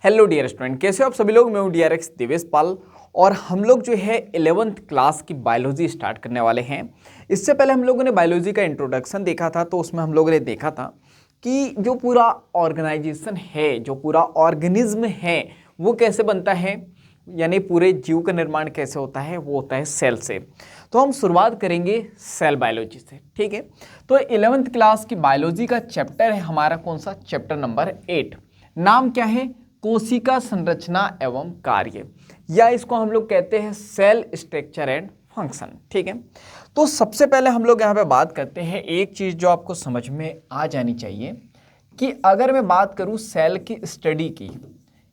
Hello dear student, कैसे हो आप सभी लोग। मैं हूं डीआरएक्स देवेश पाल और हम लोग जो है 11th क्लास की बायोलॉजी स्टार्ट करने वाले हैं। इससे पहले हम लोगों ने बायोलॉजी का इंट्रोडक्शन देखा था, तो उसमें हम लोगों ने देखा था कि जो पूरा ऑर्गेनाइजेशन है, जो पूरा ऑर्गेनिज्म है, वो कैसे बनता है, यानी पूरे जीव का निर्माण कैसे होता है, वो होता है सेल से। तो हम शुरुआत करेंगे सेल बायोलॉजी से, ठीक है। तो 11th क्लास की बायोलॉजी का चैप्टर है हमारा कौन सा, चैप्टर नंबर 8। नाम क्या है, कोशिका संरचना एवं कार्य, या इसको हम लोग कहते हैं सेल स्ट्रक्चर एंड फंक्शन, ठीक है। तो सबसे पहले हम लोग यहाँ पे बात करते हैं एक चीज़ जो आपको समझ में आ जानी चाहिए कि अगर मैं बात करूँ सेल की स्टडी की,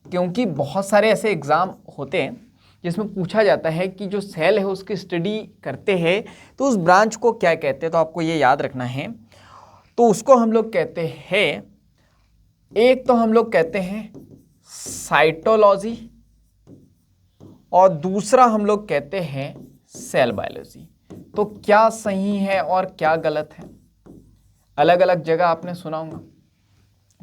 क्योंकि बहुत सारे ऐसे एग्ज़ाम होते हैं जिसमें पूछा जाता है कि जो सेल है उसकी स्टडी करते हैं तो उस ब्रांच को क्या कहते हैं, तो आपको ये याद रखना है। तो उसको हम लोग कहते हैं, एक तो हम लोग कहते हैं साइटोलॉजी और दूसरा हम लोग कहते हैं सेल बायोलॉजी। तो क्या सही है और क्या गलत है, अलग अलग जगह आपने सुना होगा,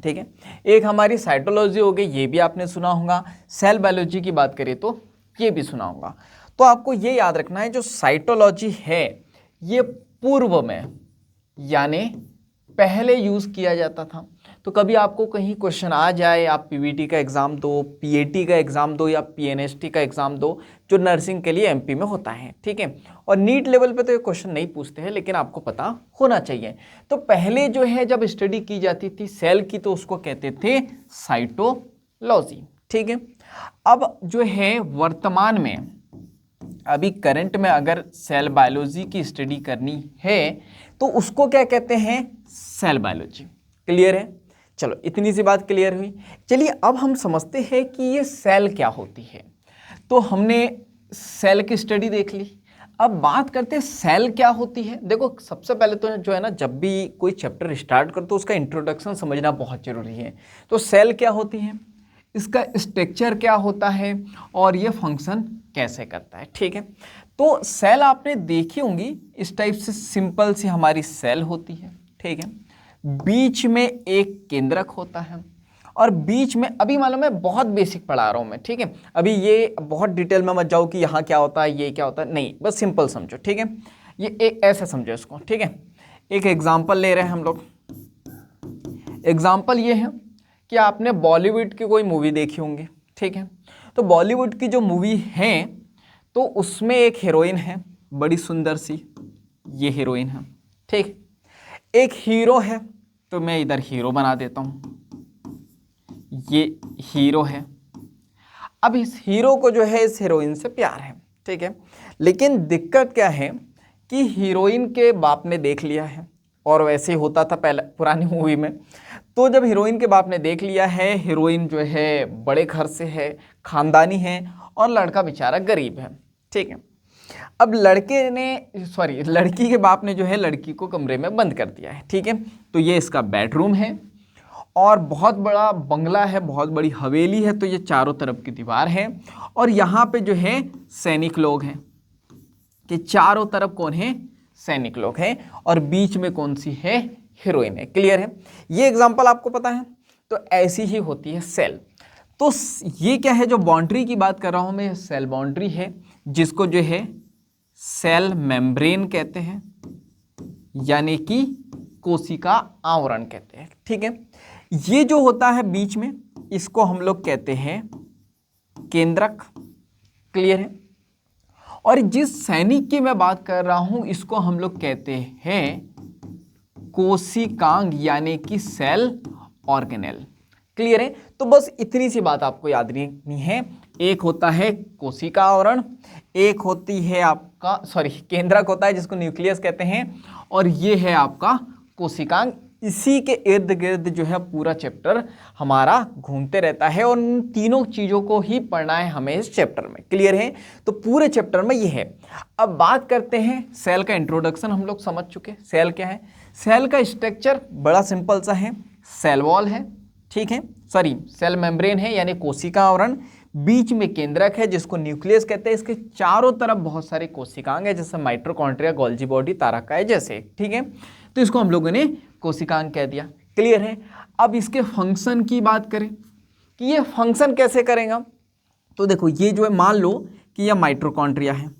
ठीक है। एक हमारी साइटोलॉजी हो गई, ये भी आपने सुना होगा। सेल बायोलॉजी की बात करें तो ये भी सुना होगा। तो आपको ये याद रखना है, जो साइटोलॉजी है ये पूर्व में यानी पहले यूज़ किया जाता था। तो कभी आपको कहीं क्वेश्चन आ जाए, आप पीवीटी का एग्ज़ाम दो, पीएटी का एग्ज़ाम दो या पीएनएसटी का एग्ज़ाम दो, जो नर्सिंग के लिए एमपी में होता है, ठीक है। और नीट लेवल पे तो ये क्वेश्चन नहीं पूछते हैं, लेकिन आपको पता होना चाहिए। तो पहले जो है जब स्टडी की जाती थी सेल की, तो उसको कहते थे साइटोलॉजी, ठीक है। अब जो है वर्तमान में, अभी करंट में अगर सेल बायोलॉजी की स्टडी करनी है तो उसको क्या कहते हैं, सेल बायोलॉजी। क्लियर है, चलो इतनी सी बात क्लियर हुई। चलिए अब हम समझते हैं कि ये सेल क्या होती है। तो हमने सेल की स्टडी देख ली, अब बात करते हैं सेल क्या होती है। देखो सबसे पहले तो जो है ना, जब भी कोई चैप्टर स्टार्ट करो तो उसका इंट्रोडक्शन समझना बहुत जरूरी है। तो सेल क्या होती है, इसका स्ट्रक्चर क्या होता है और ये फंक्शन कैसे करता है, ठीक है। तो सेल आपने देखी होंगी, इस टाइप से सिंपल सी हमारी सेल होती है, ठीक है। बीच में एक केंद्रक होता है और बीच में, अभी मालूम है बहुत बेसिक पढ़ा रहा हूं मैं, ठीक है। अभी ये बहुत डिटेल में मत जाओ कि यहाँ क्या होता है, ये क्या होता है, नहीं, बस सिंपल समझो, ठीक है। ये एक ऐसे समझो इसको, ठीक है। एक एग्जाम्पल ले रहे हैं हम लोग। एग्जाम्पल ये है कि आपने बॉलीवुड की कोई मूवी देखी होंगी, ठीक है। तो बॉलीवुड की जो मूवी है तो उसमें एक हीरोइन है बड़ी सुंदर सी, ये हीरोइन है, ठीक। एक हीरो है, तो मैं इधर हीरो बना देता हूं, ये हीरो है। अब इस हीरो को जो है इस हीरोइन से प्यार है, ठीक है। लेकिन दिक्कत क्या है कि हीरोइन के बाप ने देख लिया है, और वैसे ही होता था पहले पुरानी मूवी में। तो जब हीरोइन के बाप ने देख लिया है, हीरोइन जो है बड़े घर से है, खानदानी है, और लड़का बेचारा गरीब है, ठीक है। अब लड़की के बाप ने जो है लड़की को कमरे में बंद कर दिया है, ठीक है। तो ये इसका बेडरूम है और बहुत बड़ा बंगला है, बहुत बड़ी हवेली है। तो ये चारों तरफ की दीवार है और यहाँ पे जो है सैनिक लोग हैं, कि चारों तरफ कौन है, सैनिक लोग हैं, और बीच में कौन सी है, हीरोइन है। क्लियर है, ये एग्जांपल आपको पता है। तो ऐसी ही होती है सेल। तो ये क्या है, जो बाउंड्री की बात कर रहा हूं मैं, सेल बाउंड्री है, जिसको जो है सेल मेम्ब्रेन कहते हैं, यानी कि कोशिका आवरण कहते हैं, ठीक है। ये जो होता है बीच में, इसको हम लोग कहते हैं केंद्रक। क्लियर है। और जिस सैनिक की मैं बात कर रहा हूं इसको हम लोग कहते हैं कोशिकांग, यानी कि सेल ऑर्गेनेल। क्लियर है। तो बस इतनी सी बात आपको याद रखनी है। एक होता है कोशिका आवरण, एक होती है आपका केंद्रक होता है जिसको न्यूक्लियस कहते हैं, और ये है आपका कोशिकांग। इसी के इर्द गिर्द जो है पूरा चैप्टर हमारा घूमते रहता है, और इन तीनों चीज़ों को ही पढ़ना है हमें इस चैप्टर में। क्लियर है। तो पूरे चैप्टर में ये है। अब बात करते हैं, सेल का इंट्रोडक्शन हम लोग समझ चुके। सेल क्या है, सेल का स्ट्रक्चर बड़ा सिंपल सा है, सेल वॉल है, ठीक है, सेल मेम्ब्रेन है यानी कोशिका आवरण, बीच में केंद्रक है जिसको न्यूक्लियस कहते हैं, इसके चारों तरफ बहुत सारे कोशिकांग है, जैसे माइटोकॉन्ड्रिया, गोल्जी बॉडी, तारकाए जैसे, ठीक है। तो इसको हम लोगों ने कोशिकांग कह दिया। क्लियर है। अब इसके फंक्शन की बात करें कि ये फंक्शन कैसे करेगा। तो देखो ये जो है, मान लो कि यह माइटोकॉन्ड्रिया है,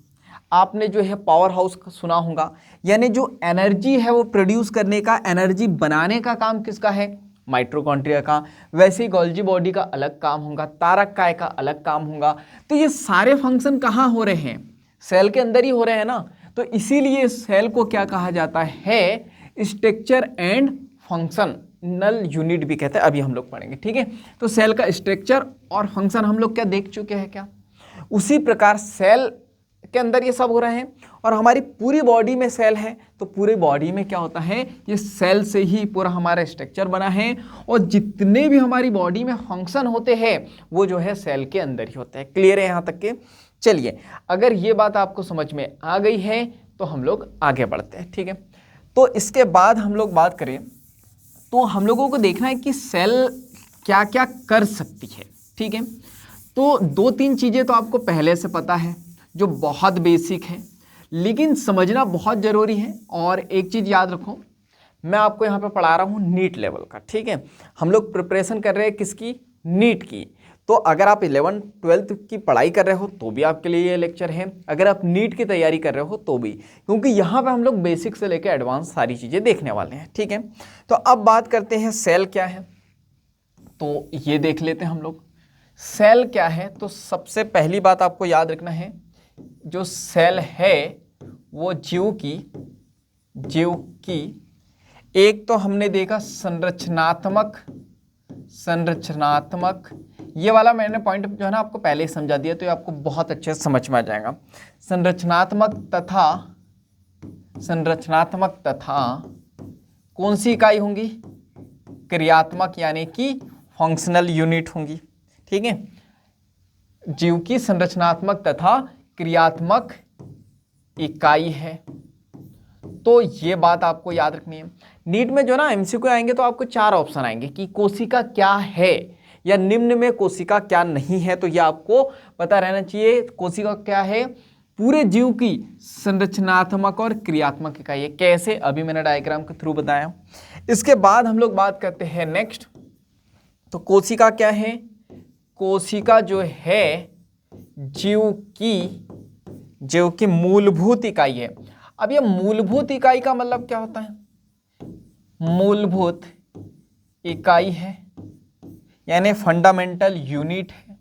आपने जो है पावर हाउस सुना होगा, यानी जो एनर्जी है वो प्रोड्यूस करने का, एनर्जी बनाने का काम किसका है, माइटोकॉन्ड्रिया का। वैसे ही गोल्जी बॉडी का अलग काम होगा, तारक काय का अलग काम होगा। तो ये सारे फंक्शन कहाँ हो रहे हैं, सेल के अंदर ही हो रहे हैं ना। तो इसीलिए सेल को क्या कहा जाता है, स्ट्रक्चर एंड फंक्शनल यूनिट भी कहते हैं, अभी हम लोग पढ़ेंगे, ठीक है। तो सेल का स्ट्रक्चर और फंक्शन हम लोग क्या देख चुके हैं क्या। उसी प्रकार सेल के अंदर ये सब हो रहे हैं, और हमारी पूरी बॉडी में सेल है, तो पूरी बॉडी में क्या होता है, ये सेल से ही पूरा हमारा स्ट्रक्चर बना है, और जितने भी हमारी बॉडी में फंक्शन होते हैं वो जो है सेल के अंदर ही होते हैं। क्लियर है यहाँ तक के। चलिए, अगर ये बात आपको समझ में आ गई है तो हम लोग आगे बढ़ते हैं, ठीक है। तो इसके बाद हम लोग बात करें तो हम लोगों को देखना है कि सेल क्या क्या कर सकती है, ठीक है। तो 2-3 चीज़ें तो आपको पहले से पता है जो बहुत बेसिक है, लेकिन समझना बहुत ज़रूरी है। और एक चीज़ याद रखो, मैं आपको यहाँ पे पढ़ा रहा हूँ नीट लेवल का, ठीक है। हम लोग प्रिपरेशन कर रहे हैं किसकी, नीट की। तो अगर आप 11th-12th की पढ़ाई कर रहे हो तो भी आपके लिए ये लेक्चर है, अगर आप नीट की तैयारी कर रहे हो तो भी, क्योंकि यहाँ पे हम लोग बेसिक से लेकर एडवांस सारी चीज़ें देखने वाले हैं, ठीक है। तो अब बात करते हैं सेल क्या है, तो ये देख लेते हैं हम लोग सेल क्या है। तो सबसे पहली बात आपको याद रखना है, जो सेल है वो जीव की एक तो हमने देखा संरचनात्मक, ये वाला मैंने पॉइंट जो है ना आपको पहले ही समझा दिया, तो ये आपको बहुत अच्छे से समझ में आ जाएगा। संरचनात्मक तथा कौन सी इकाई होंगी, क्रियात्मक यानी कि फंक्शनल यूनिट होंगी, ठीक है। जीव की संरचनात्मक तथा क्रियात्मक इकाई है, तो ये बात आपको याद रखनी है। नीट में जो ना एमसीक्यू आएंगे तो आपको 4 ऑप्शन आएंगे कि कोशिका क्या है, या निम्न में कोशिका क्या नहीं है, तो ये आपको पता रहना चाहिए। कोशिका क्या है, पूरे जीव की संरचनात्मक और क्रियात्मक इकाई है। कैसे, अभी मैंने डायग्राम के थ्रू बताया। इसके बाद हम लोग बात करते हैं नेक्स्ट, तो कोशिका क्या है, कोशिका जो है जीव की मूलभूत इकाई है। अब ये मूलभूत इकाई का मतलब क्या होता है, मूलभूत इकाई है यानी फंडामेंटल यूनिट है,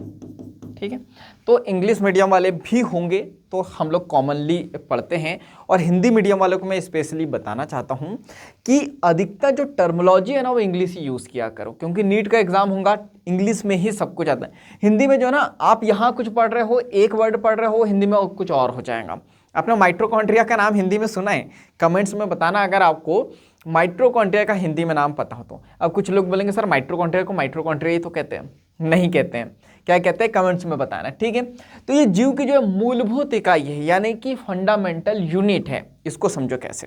ठीक है। तो इंग्लिश मीडियम वाले भी होंगे तो हम लोग कॉमनली पढ़ते हैं, और हिंदी मीडियम वालों को मैं स्पेशली बताना चाहता हूं कि अधिकतर जो टर्मिनोलॉजी है ना वो इंग्लिश ही यूज़ किया करो, क्योंकि नीट का एग्जाम होगा इंग्लिश में ही सब कुछ आता है। हिंदी में जो है ना आप यहाँ कुछ पढ़ रहे हो, एक वर्ड पढ़ रहे हो, हिंदी में कुछ और हो जाएगा। आपने माइटोकॉन्ड्रिया का नाम हिंदी में सुना है, कमेंट्स में बताना अगर आपको माइटोकॉन्ड्रिया का हिंदी में नाम पता हो तो। अब कुछ लोग बोलेंगे सर माइटोकॉन्ड्रिया को माइटोकॉन्ड्रिया ही तो कहते हैं, नहीं कहते हैं, क्या कहते हैं कमेंट्स में बताना, ठीक है। तो ये जीव की जो है मूलभूत इकाई है यानी कि फंडामेंटल यूनिट है, इसको समझो कैसे।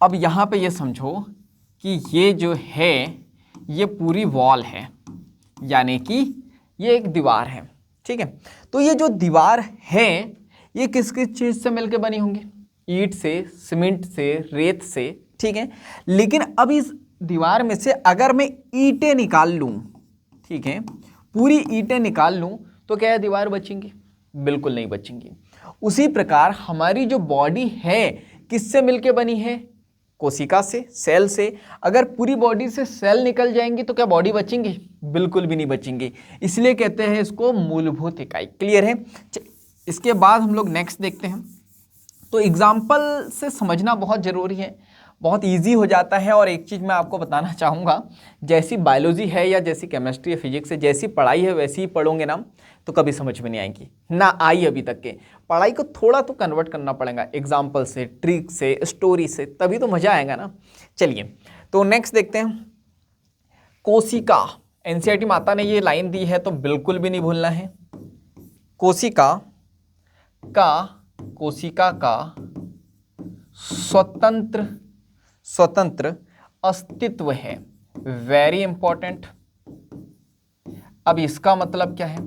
अब यहाँ पे ये समझो कि ये जो है ये पूरी वॉल है, यानी कि ये एक दीवार है, ठीक है। तो ये जो दीवार है ये किस किस चीज़ से मिलकर बनी होंगी, ईंट से, सीमेंट से, रेत से, ठीक है। लेकिन अब इस दीवार में से अगर मैं ईंटें निकाल लूँ, ठीक है, पूरी ईंटें निकाल लूँ तो क्या दीवार बचेंगी, बिल्कुल नहीं बचेंगी। उसी प्रकार हमारी जो बॉडी है किससे मिलके बनी है, कोशिका से, सेल से। अगर पूरी बॉडी से सेल निकल जाएंगी तो क्या बॉडी बचेंगी, बिल्कुल भी नहीं बचेंगी। इसलिए कहते हैं इसको मूलभूत इकाई। क्लियर है। इसके बाद हम लोग नेक्स्ट देखते हैं। तो एग्जाम्पल से समझना बहुत ज़रूरी है, बहुत इजी हो जाता है। और एक चीज़ मैं आपको बताना चाहूँगा, जैसी बायोलॉजी है या जैसी केमिस्ट्री या फिजिक्स है, जैसी पढ़ाई है वैसी ही पढ़ोगे ना तो कभी समझ में नहीं आएगी, ना आई अभी तक के। पढ़ाई को थोड़ा तो कन्वर्ट करना पड़ेगा एग्जाम्पल से, ट्रिक से, स्टोरी से, तभी तो मज़ा आएगा ना। चलिए तो नेक्स्ट देखते हैं। कोशिका, एनसीईआरटी माता ने ये लाइन दी है तो बिल्कुल भी नहीं भूलना है। कोशिका का स्वतंत्र अस्तित्व है, वेरी इंपॉर्टेंट। अब इसका मतलब क्या है,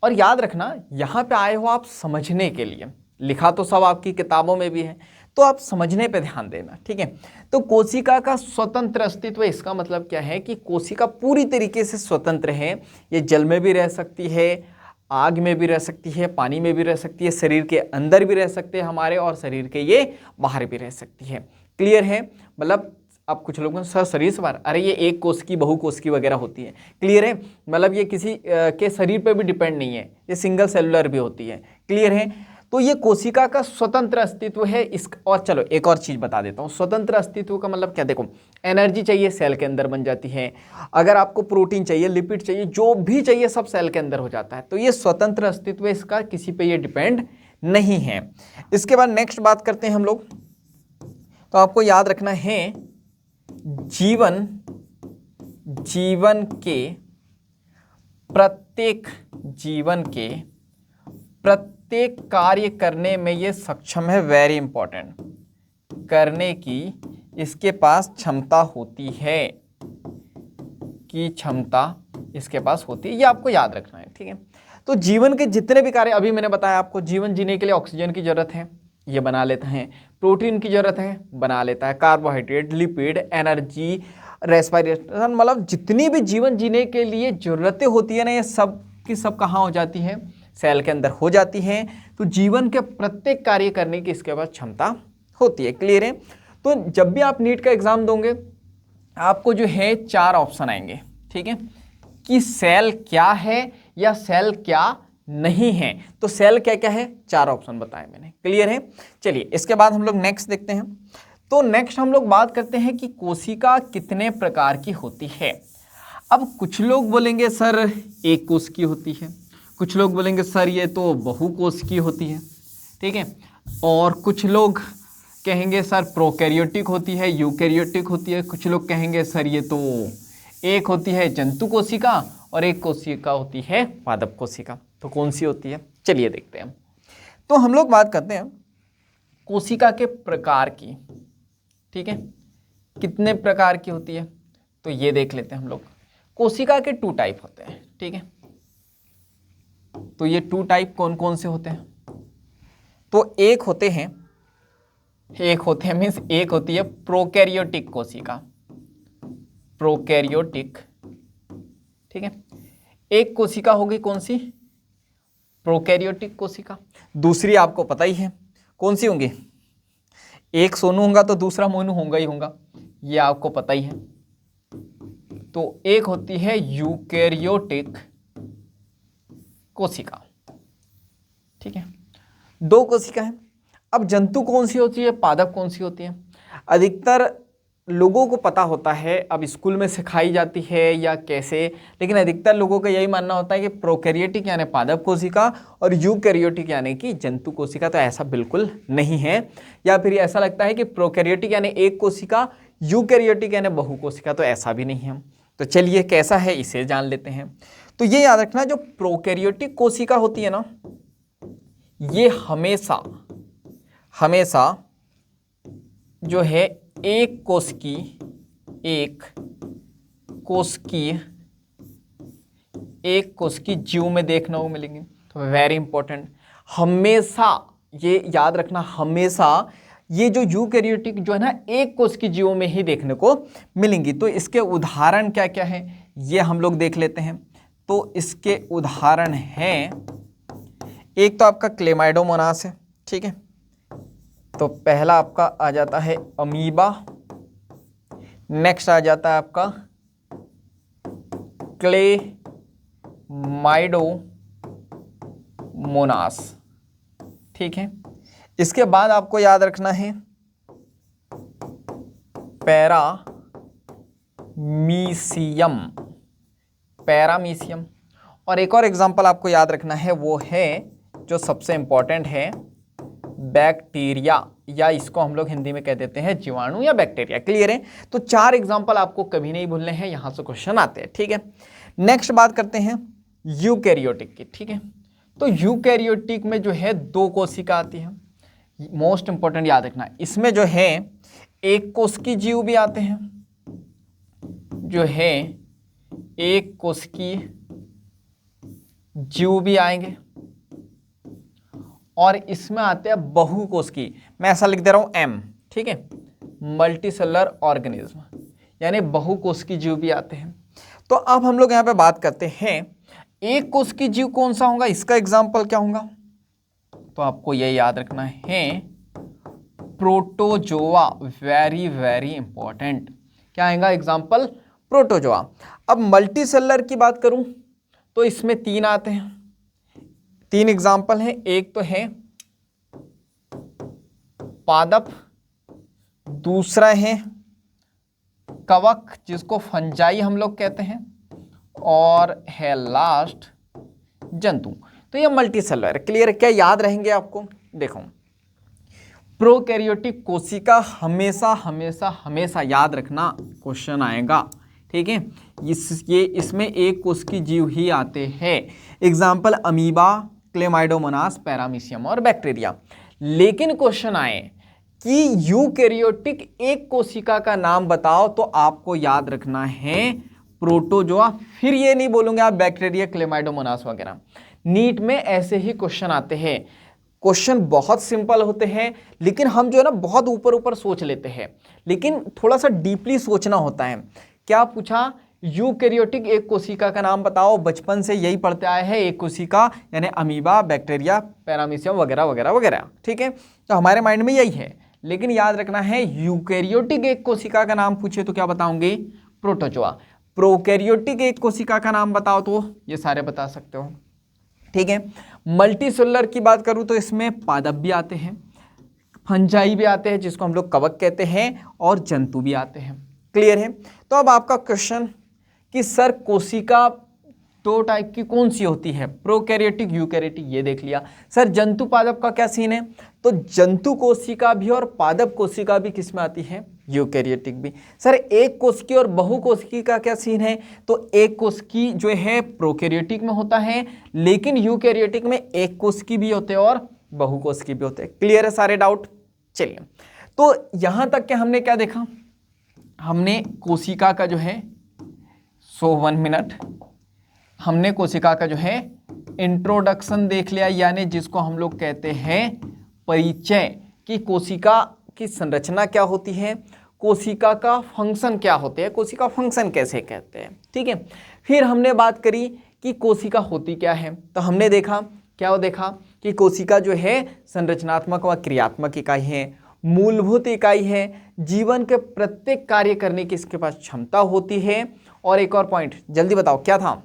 और याद रखना यहाँ पे आए हो आप समझने के लिए, लिखा तो सब आपकी किताबों में भी है, तो आप समझने पे ध्यान देना, ठीक है। तो कोशिका का स्वतंत्र अस्तित्व, इसका मतलब क्या है कि कोशिका पूरी तरीके से स्वतंत्र है। ये जल में भी रह सकती है, आग में भी रह सकती है, पानी में भी रह सकती है, शरीर के अंदर भी रह सकते हैं हमारे, और शरीर के ये बाहर भी रह सकती है। क्लियर है? मतलब अब कुछ लोगों सर शरीर से बाहर, अरे ये एक कोश की, बहु कोश की वगैरह होती है। क्लियर है? मतलब ये किसी के शरीर पे भी डिपेंड नहीं है, ये सिंगल सेलुलर भी होती है। क्लियर है? तो ये कोशिका का स्वतंत्र अस्तित्व है। इस और चलो एक और चीज बता देता हूँ। स्वतंत्र अस्तित्व का मतलब क्या, देखो एनर्जी चाहिए सेल के अंदर बन जाती है, अगर आपको प्रोटीन चाहिए, लिपिड चाहिए, जो भी चाहिए सब सेल के अंदर हो जाता है। तो ये स्वतंत्र अस्तित्व है इसका, किसी पे ये डिपेंड नहीं है। इसके बाद नेक्स्ट बात करते हैं हम लोग। तो आपको याद रखना है जीवन के प्रत्येक कार्य करने में ये सक्षम है। वेरी इंपॉर्टेंट, करने की इसके पास क्षमता होती है, की क्षमता इसके पास होती है, ये आपको याद रखना है, ठीक है। तो जीवन के जितने भी कार्य, अभी मैंने बताया आपको, जीवन जीने के लिए ऑक्सीजन की जरूरत है, ये बना लेता है। प्रोटीन की जरूरत है, बना लेता है। कार्बोहाइड्रेट, लिपिड, एनर्जी, रेस्पिरेशन, मतलब जितनी भी जीवन जीने के लिए जरूरतें होती है ना, ये सब की सब कहाँ हो जाती है, सेल के अंदर हो जाती है। तो जीवन के प्रत्येक कार्य करने की इसके पास क्षमता होती है। क्लियर है? तो जब भी आप नीट का एग्जाम दोगे, आपको जो है 4 ऑप्शन आएंगे, ठीक है, कि सेल क्या है या सेल क्या नहीं है। तो सेल क्या क्या है, 4 ऑप्शन बताए मैंने। क्लियर है? चलिए इसके बाद हम लोग नेक्स्ट देखते हैं। तो नेक्स्ट हम लोग बात करते हैं कि कोशिका कितने प्रकार की होती है। अब कुछ लोग बोलेंगे सर एक कोश की होती है, कुछ लोग बोलेंगे सर ये तो बहुकोश की होती है, ठीक है, और कुछ लोग कहेंगे सर प्रोकैरियोटिक होती है, यूकैरियोटिक होती है, कुछ लोग कहेंगे सर ये तो एक होती है जंतु कोशिका और एक कोशिका होती है पादप कोशिका। तो कौन सी होती है, चलिए देखते हैं। तो हम लोग बात करते हैं कोशिका के प्रकार की, ठीक है, कितने प्रकार की होती है। तो ये देख लेते हैं हम लोग। कोशिका के 2 टाइप होते हैं, ठीक है। तो ये 2 टाइप कौन कौन से होते हैं? तो एक होते हैं मीन्स एक होती है प्रोकैरियोटिक कोशिका, प्रोकैरियोटिक, ठीक है। एक कोशिका होगी कौन सी, प्रोकैरियोटिक कोशिका। दूसरी आपको पता ही है कौन सी होंगी, एक सोनू होगा तो दूसरा मोनू होगा ही होगा, ये आपको पता ही है। तो एक होती है यूकैरियोटिक कोशिका, ठीक है, 2 कोशिका है। अब जंतु कौन सी होती है, पादप कौन सी होती है? अधिकतर लोगों को पता होता है, अब स्कूल में सिखाई जाती है या कैसे, लेकिन अधिकतर लोगों का यही मानना होता है कि प्रोकैरियोटिक यानी पादप कोशिका और यूकैरियोटिक यानी कि जंतु कोशिका। तो ऐसा बिल्कुल नहीं है, या फिर ऐसा लगता है कि प्रोकैरियोटिक यानी एक कोशिका, यूकैरियोटिक यानी बहु कोशिका, तो ऐसा भी नहीं है। तो चलिए कैसा है इसे जान लेते हैं। तो ये याद रखना, जो प्रोकैरियोटिक कोशिका होती है ना, ये हमेशा जो है एक कोश की जीव में देखने को मिलेंगे। तो वेरी इंपॉर्टेंट, हमेशा ये याद रखना, हमेशा ये जो यूकैरियोटिक जो है ना, एक कोश की जीवों में ही देखने को मिलेंगी। तो इसके उदाहरण क्या क्या है ये हम लोग देख लेते हैं। तो इसके उदाहरण हैं, एक तो आपका क्लेमाइडोमोनास है, ठीक है। तो पहला आपका आ जाता है अमीबा, नेक्स्ट आ जाता है आपका क्लेमाइडोमोनास, ठीक है। इसके बाद आपको याद रखना है पैरामीशियम, और एक और एग्जांपल आपको याद रखना है, वो है जो सबसे इंपॉर्टेंट है बैक्टीरिया, या इसको हम लोग हिंदी में कह देते हैं जीवाणु या बैक्टीरिया। क्लियर है? तो 4 एग्जांपल आपको कभी नहीं भूलने हैं, यहां से क्वेश्चन आते हैं, ठीक है। नेक्स्ट बात करते हैं यूकैरियोटिक की, ठीक है। तो यूकैरियोटिक में जो है 2 कोशिका आती है, मोस्ट इंपॉर्टेंट याद रखना। इसमें जो है एक कोश की जीव भी आते हैं, जो है एक कोश की जीव भी आएंगे, और इसमें आते हैं बहुकोशिकी, मैं ऐसा लिख दे रहा हूं M, ठीक है, मल्टीसेलुलर ऑर्गेनिज्म, यानी बहुकोशिकी जीव भी आते हैं। तो अब हम लोग यहाँ पे बात करते हैं एक कोशिकीय जीव कौन सा होगा, इसका एग्जाम्पल क्या होगा, तो आपको ये याद रखना है प्रोटोजोआ, वेरी वेरी इंपॉर्टेंट। क्या आएगा एग्जाम्पल, प्रोटोजोआ। अब मल्टीसेलुलर की बात करूं तो इसमें 3 आते हैं, 3 एग्जाम्पल हैं। एक तो है पादप, दूसरा है कवक जिसको फंजाई हम लोग कहते हैं, और है लास्ट जंतु। तो ये मल्टीसेलुलर, क्लियर है? क्या याद रहेंगे आपको? देखो, प्रोकैरियोटिक कोशिका हमेशा हमेशा हमेशा याद रखना, क्वेश्चन आएगा, ठीक है। इसमें एक कोशिकीय जीव ही आते हैं, एग्जाम्पल अमीबा, क्लेमाइडोमोनास, पैरामीशियम और बैक्टीरिया। लेकिन क्वेश्चन आए कि यूकैरियोटिक एक कोशिका का नाम बताओ, तो आपको याद रखना है प्रोटोजोआ। फिर ये नहीं बोलूंगे आप बैक्टीरिया, क्लेमाइडोमोनास वगैरह। नीट में ऐसे ही क्वेश्चन आते हैं, क्वेश्चन बहुत सिंपल होते हैं, लेकिन हम जो है ना बहुत ऊपर ऊपर सोच लेते हैं, लेकिन थोड़ा सा डीपली सोचना होता है। क्या पूछा, यूकैरियोटिक एक कोशिका का नाम बताओ, बचपन से यही पढ़ते आए हैं, एक कोशिका यानी अमीबा, बैक्टीरिया, पैरामीशियम वगैरह वगैरह वगैरह, ठीक है। तो हमारे माइंड में यही है, लेकिन याद रखना है यूकैरियोटिक एक कोशिका का नाम पूछे तो क्या बताओगे, प्रोटोजोआ। प्रोकैरियोटिक एक कोशिका का नाम बताओ तो ये सारे बता सकते हो, ठीक है। मल्टीसेलुलर की बात करूं तो इसमें पादप भी आते हैं, फंजाई भी आते हैं जिसको हम लोग कवक कहते हैं, और जंतु भी आते हैं, क्लियर है। तो अब आपका क्वेश्चन कि सर कोशिका 2 टाइप की कौन सी होती है, प्रोकैरियोटिक, यूकैरियोटिक, ये देख लिया। सर जंतु पादप का क्या सीन है, तो जंतु कोशिका भी और पादप कोशिका भी किस में आती है, यूकैरियोटिक भी। सर एक कोशिकी और बहुकोशिकी का क्या सीन है, तो एक कोशिकी जो है प्रोकैरियोटिक में होता है, लेकिन यूकैरियोटिक में एक कोशिकी भी होते हैं और बहुकोशिकी भी होते हैं। क्लियर है सारे डाउट? चलिए, तो यहां तक के हमने क्या देखा, हमने कोशिका का जो है 1 मिनट हमने कोशिका का जो है इंट्रोडक्शन देख लिया, यानी जिसको हम लोग कहते हैं परिचय, कि कोशिका की संरचना क्या होती है, कोशिका का फंक्शन क्या होते हैं, कोशिका फंक्शन कैसे कहते हैं, ठीक है। फिर हमने बात करी कि कोशिका होती क्या है, तो हमने देखा क्या देखा कि कोशिका जो है संरचनात्मक व क्रियात्मक इकाई है, मूलभूत इकाई है, जीवन के प्रत्येक कार्य करने की इसके पास क्षमता होती है। और एक और पॉइंट जल्दी बताओ क्या था,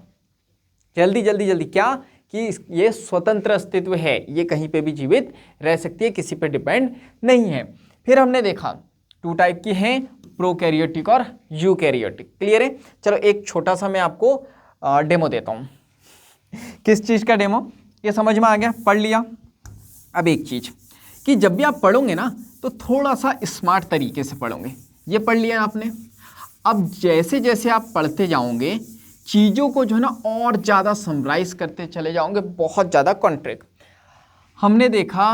जल्दी जल्दी जल्दी, क्या कि ये स्वतंत्र अस्तित्व है, ये कहीं पे भी जीवित रह सकती है, किसी पे डिपेंड नहीं है। फिर हमने देखा 2 टाइप की हैं, प्रोकैरियोटिक और यूकैरियोटिक, क्लियर है। चलो एक छोटा सा मैं आपको डेमो देता हूँ। किस चीज़ का डेमो, ये समझ में आ गया, पढ़ लिया। अब एक चीज़ कि जब भी आप पढ़ोगे ना तो थोड़ा सा स्मार्ट तरीके से पढ़ोगे। ये पढ़ लिया आपने, अब जैसे जैसे आप पढ़ते जाओगे चीज़ों को जो है ना और ज़्यादा समराइज करते चले जाओगे, बहुत ज़्यादा कॉन्ट्रैक्ट हमने देखा।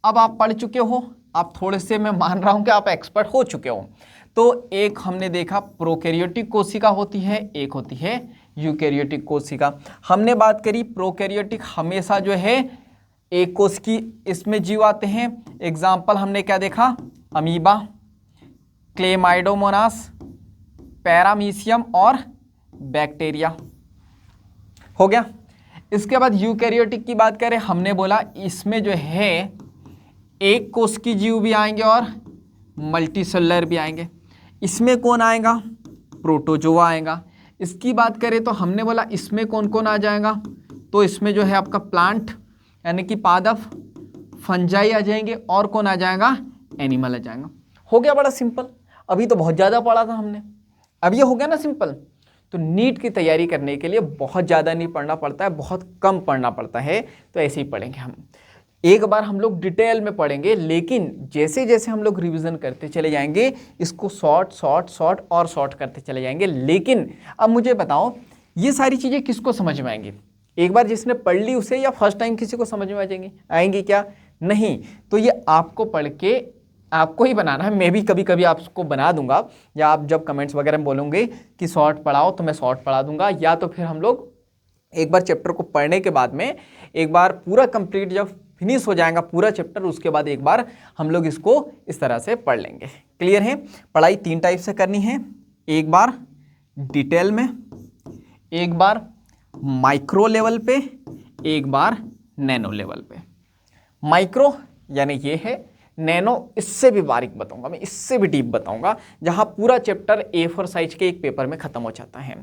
अब आप पढ़ चुके हो, आप थोड़े से, मैं मान रहा हूँ कि आप एक्सपर्ट हो चुके हो। तो एक हमने देखा प्रोकैरियोटिक कोशिका होती है, एक होती है यूकैरियोटिक कोशिका। हमने बात करी प्रोकैरियोटिक हमेशा जो है एक कोशिकी इसमें जीव आते हैं, एग्जाम्पल हमने क्या देखा, अमीबा, क्लेमाइडोमोनास, पैरामीशियम और बैक्टीरिया, हो गया। इसके बाद यूकैरियोटिक की बात करें, हमने बोला इसमें जो है एक कोशिकीय जीव भी आएंगे और मल्टीसेलुलर भी आएंगे। इसमें कौन आएगा, प्रोटोजोआ आएगा। इसकी बात करें तो हमने बोला इसमें कौन कौन आ जाएगा, तो इसमें जो है आपका प्लांट यानी कि पादप, फंजाई आ जाएंगे, और कौन आ जाएगा, एनिमल आ जाएगा। हो गया बड़ा सिंपल। अभी तो बहुत ज़्यादा पढ़ा था हमने, अब ये हो गया ना सिंपल। तो नीट की तैयारी करने के लिए बहुत ज़्यादा नहीं पढ़ना पड़ता है, बहुत कम पढ़ना पड़ता है। तो ऐसे ही पढ़ेंगे हम, एक बार हम लोग डिटेल में पढ़ेंगे, लेकिन जैसे जैसे हम लोग रिवीजन करते चले जाएंगे इसको शॉर्ट शॉर्ट शॉर्ट और शॉर्ट करते चले जाएंगे। लेकिन अब मुझे बताओ ये सारी चीज़ें किसको समझ में आएंगी, एक बार जिसने पढ़ ली उसे, या फर्स्ट टाइम किसी को समझ में आ जाएंगी, आएंगी क्या, नहीं। तो ये आपको पढ़ के आपको ही बनाना है। मैं भी कभी कभी आपको बना दूंगा, या आप जब कमेंट्स वगैरह में बोलोगे कि शॉर्ट पढ़ाओ तो मैं शॉर्ट पढ़ा दूंगा, या तो फिर हम लोग एक बार चैप्टर को पढ़ने के बाद में एक बार पूरा कंप्लीट जब फिनिश हो जाएगा पूरा चैप्टर, उसके बाद एक बार हम लोग इसको इस तरह से पढ़ लेंगे। क्लियर है? पढ़ाई 3 टाइप से करनी है, एक बार डिटेल में, एक बार माइक्रो लेवल पे, एक बार नैनो लेवल पे। माइक्रो यानी ये है, नैनो इससे भी बारीक बताऊंगा मैं, इससे भी डीप बताऊंगा, जहां पूरा चैप्टर A4 साइज के एक पेपर में खत्म हो जाता है।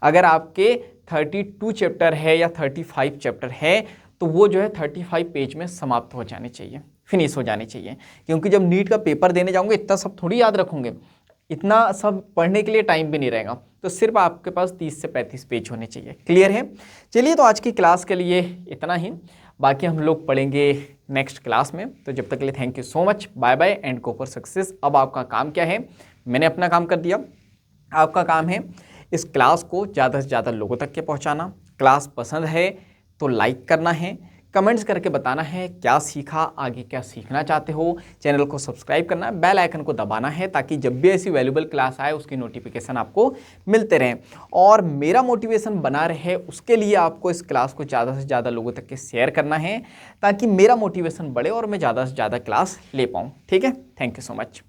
अगर आपके 32 चैप्टर है या 35 चैप्टर है तो वो जो है 35 पेज में समाप्त हो जाने चाहिए, फिनिश हो जानी चाहिए। क्योंकि जब नीट का पेपर देने जाऊंगे इतना सब थोड़ी याद रखोगे, इतना सब पढ़ने के लिए टाइम भी नहीं रहेगा, तो सिर्फ आपके पास 30 से 35 पेज होने चाहिए। क्लियर है? चलिए, तो आज की क्लास के लिए इतना ही, बाकी हम लोग पढ़ेंगे नेक्स्ट क्लास में। तो जब तक के लिए thank you so much, bye bye and go for success. अब आपका काम क्या है? मैंने अपना काम कर दिया, आपका काम है इस क्लास को ज़्यादा से ज़्यादा लोगों तक के पहुंचाना। क्लास पसंद है तो लाइक करना है, कमेंट्स करके बताना है क्या सीखा, आगे क्या सीखना चाहते हो। चैनल को सब्सक्राइब करना है, बेल आइकन को दबाना है, ताकि जब भी ऐसी वैल्यूबल क्लास आए उसकी नोटिफिकेशन आपको मिलते रहें। और मेरा मोटिवेशन बना रहे उसके लिए आपको इस क्लास को ज़्यादा से ज़्यादा लोगों तक के शेयर करना है, ताकि मेरा मोटिवेशन बढ़े और मैं ज़्यादा से ज़्यादा क्लास ले पाऊँ। ठीक है? Thank you so much.